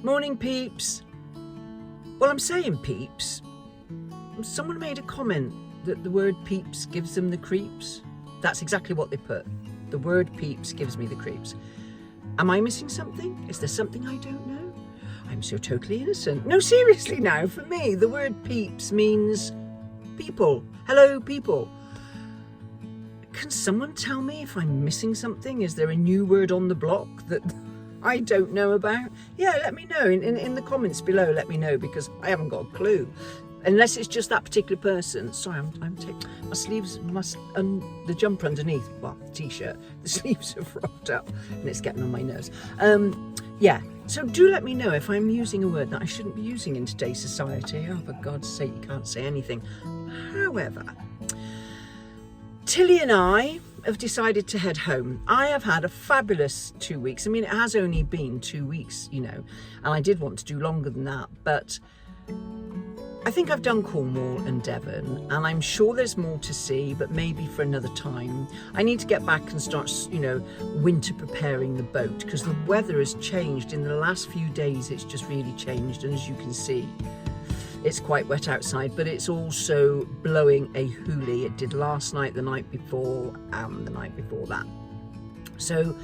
Morning, peeps. Well, I'm saying peeps. Someone made a comment that the word peeps gives them the creeps. That's exactly what they put. The word peeps gives me the creeps. Am I missing something? Is there something I don't know? I'm so totally innocent. No, seriously now, for me, the word peeps means people. Hello, people. Can someone tell me if I'm missing something? Is there a new word on the block that I don't know about? Yeah, let me know in the comments below. Let me know, because I haven't got a clue. Unless it's just that particular person. Sorry, I'm taking my sleeves, the jumper underneath, well, the t-shirt, the sleeves have rolled up and it's getting on my nerves. Yeah, so do let me know if I'm using a word that I shouldn't be using in today's society. Oh, for God's sake, you can't say anything. However, Tilly and I have decided to head home. I have had a fabulous 2 weeks. I mean, it has only been 2 weeks, you know, and I did want to do longer than that, but I think I've done Cornwall and Devon, and I'm sure there's more to see, but maybe for another time. I need to get back and start, you know, winter preparing the boat, because the weather has changed. In the last few days, it's just really changed, and as you can see, it's quite wet outside, but it's also blowing a hoolie. It did last night, the night before, and the night before that. So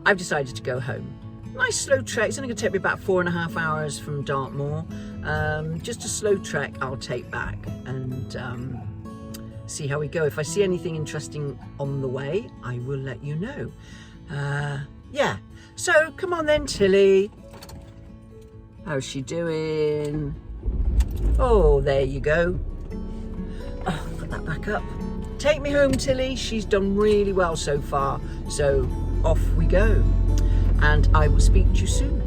I've decided to go home. Nice slow trek. It's only going to take me about 4.5 hours from Dartmoor. Just a slow trek I'll take back and see how we go. If I see anything interesting on the way, I will let you know. Yeah, so come on then, Tilly. How's she doing? Oh, there you go. Oh, put that back up. Take me home, Tilly. She's done really well so far. So off we go. And I will speak to you soon.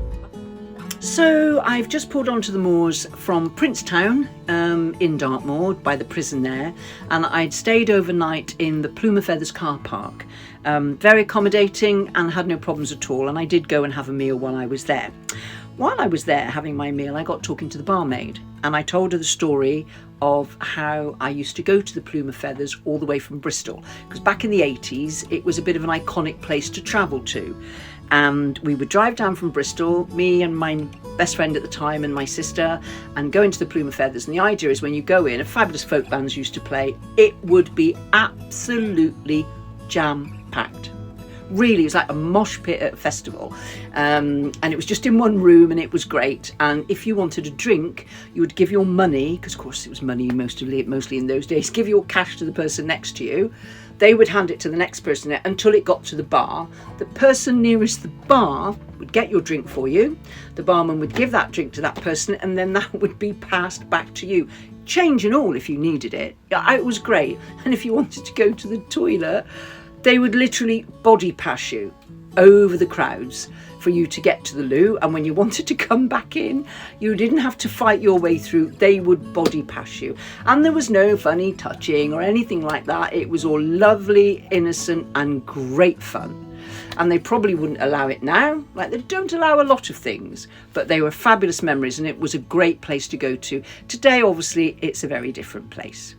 So I've just pulled onto the moors from Princetown in Dartmoor by the prison there, and I'd stayed overnight in the Plume of Feathers car park. Very accommodating and had no problems at all, and I did go and have a meal while I was there. While I was there having my meal, I got talking to the barmaid, and I told her the story of how I used to go to the Plume of Feathers all the way from Bristol, because back in the 80s it was a bit of an iconic place to travel to. And we would drive down from Bristol, me and my best friend at the time and my sister, and go into the Plume of Feathers. And the idea is when you go in, a fabulous folk bands used to play, it would be absolutely jam-packed. Really, it was like a mosh pit at a festival, and it was just in one room, and it was great. And if you wanted a drink, you would give your money, because of course it was money mostly in those days, give your cash to the person next to you. They would hand it to the next person until it got to the bar. The person nearest the bar would get your drink for you. The barman would give that drink to that person, and then that would be passed back to you. Change and all if you needed it. It was great. And if you wanted to go to the toilet, they would literally body pass you over the crowds for you to get to the loo, and when you wanted to come back in, you didn't have to fight your way through. They would body pass you, and there was no funny touching or anything like that. It was all lovely, innocent and great fun. And they probably wouldn't allow it now, like they don't allow a lot of things, but they were fabulous memories, and it was a great place to go to. Today obviously it's a very different place.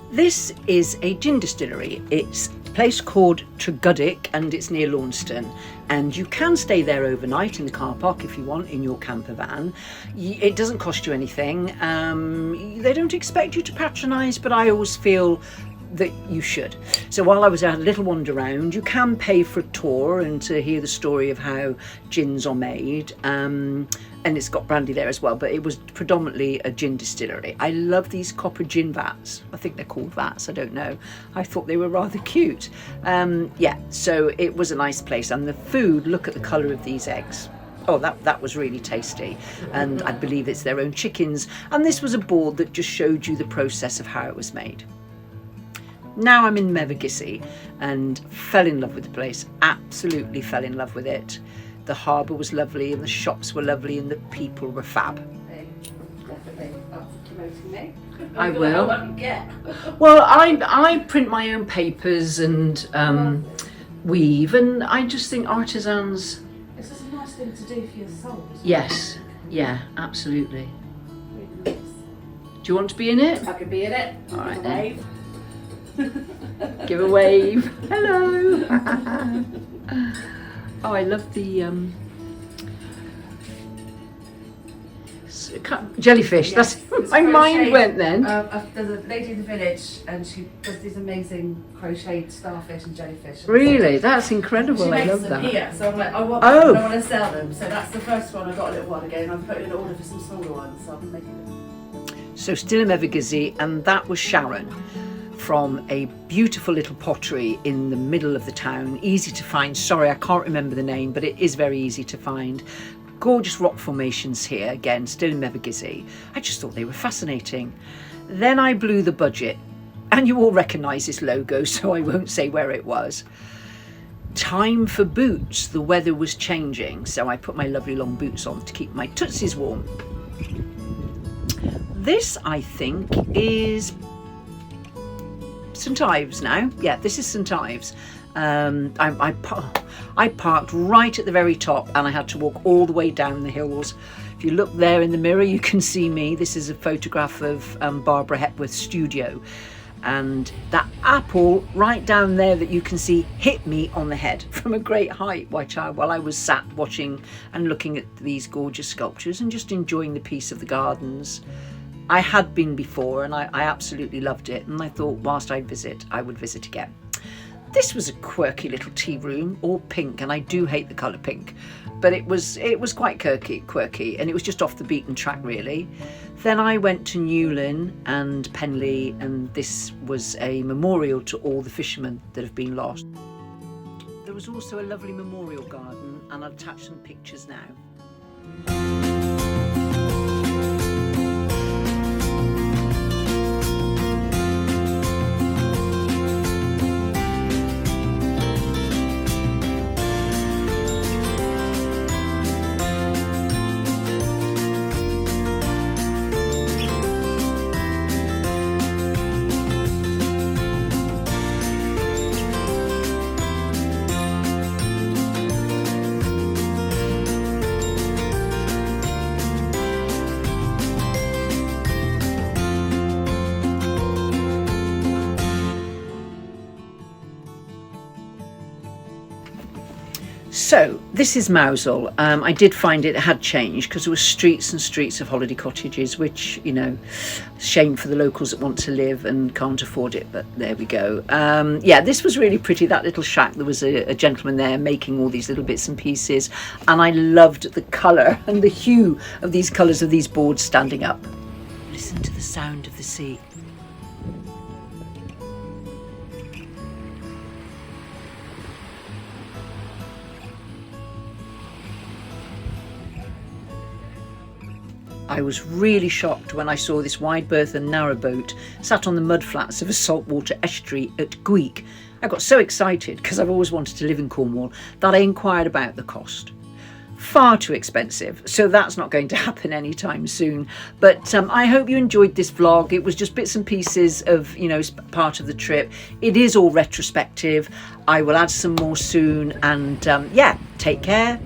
This is a gin distillery. It's a place called Treguddick, and it's near Launceston, and you can stay there overnight in the car park if you want, in your camper van. It doesn't cost you anything. They don't expect you to patronise, but I always feel that you should. So while I was at a little wander around, you can pay for a tour and to hear the story of how gins are made, and it's got brandy there as well, but it was predominantly a gin distillery. I love these copper gin vats. I think they're called vats, I don't know. I thought they were rather cute. Yeah, so it was a nice place, and the food, look at the colour of these eggs. Oh, that was really tasty, and I believe it's their own chickens, and this was a board that just showed you the process of how it was made. Now I'm in Mevagissey and fell in love with the place, absolutely fell in love with it. The harbour was lovely and the shops were lovely and the people were fab. Definitely up for promoting me. I will. What I can get. Well, I print my own papers and weave, and I just think artisans... It's just a nice thing to do for your soul. Yes, yeah, absolutely. Really nice. Do you want to be in it? I could be in it. All right, Wave. Give a wave. Hello. Oh, I love the jellyfish. Yes, That's my mind went then. There's a lady in the village and she does these amazing crocheted starfish and jellyfish. Really, that's incredible. She I makes love them that. here, so I'm like, I want Oh. them, I want to sell them. So that's the first one. I got a little while ago and I'm putting an order for some smaller ones. So I've been making them. So still in Mevagissey, and that was Sharon from a beautiful little pottery in the middle of the town. Easy to find. Sorry, I can't remember the name, but it is very easy to find. Gorgeous rock formations here, again, still in Mevagissey. I just thought they were fascinating. Then I blew the budget, and you all recognise this logo, so I won't say where it was. Time for boots. The weather was changing, so I put my lovely long boots on to keep my tootsies warm. This, I think, is St Ives now. Yeah, this is St Ives. I parked right at the very top and I had to walk all the way down the hills. If you look there in the mirror, you can see me. This is a photograph of Barbara Hepworth's studio. And that apple right down there that you can see hit me on the head from a great height while I was sat watching and looking at these gorgeous sculptures and just enjoying the peace of the gardens. I had been before and I absolutely loved it, and I thought whilst I would visit again. This was a quirky little tea room, all pink, and I do hate the colour pink, but it was quite quirky, and it was just off the beaten track really. Then I went to Newlyn and Penley, and this was a memorial to all the fishermen that have been lost. There was also a lovely memorial garden, and I'll attach some pictures now. So this is Mousehole. I did find it had changed because there were streets and streets of holiday cottages, which, you know, shame for the locals that want to live and can't afford it, but there we go. Yeah, this was really pretty, that little shack. There was a gentleman there making all these little bits and pieces, and I loved the colour and the hue of these colours of these boards standing up. Listen to the sound of the sea. I was really shocked when I saw this wide berth and narrow boat sat on the mudflats of a saltwater estuary at Gweek. I got so excited because I've always wanted to live in Cornwall that I inquired about the cost. Far too expensive, so that's not going to happen anytime soon. But I hope you enjoyed this vlog. It was just bits and pieces of, you know, part of the trip. It is all retrospective. I will add some more soon, and yeah, take care.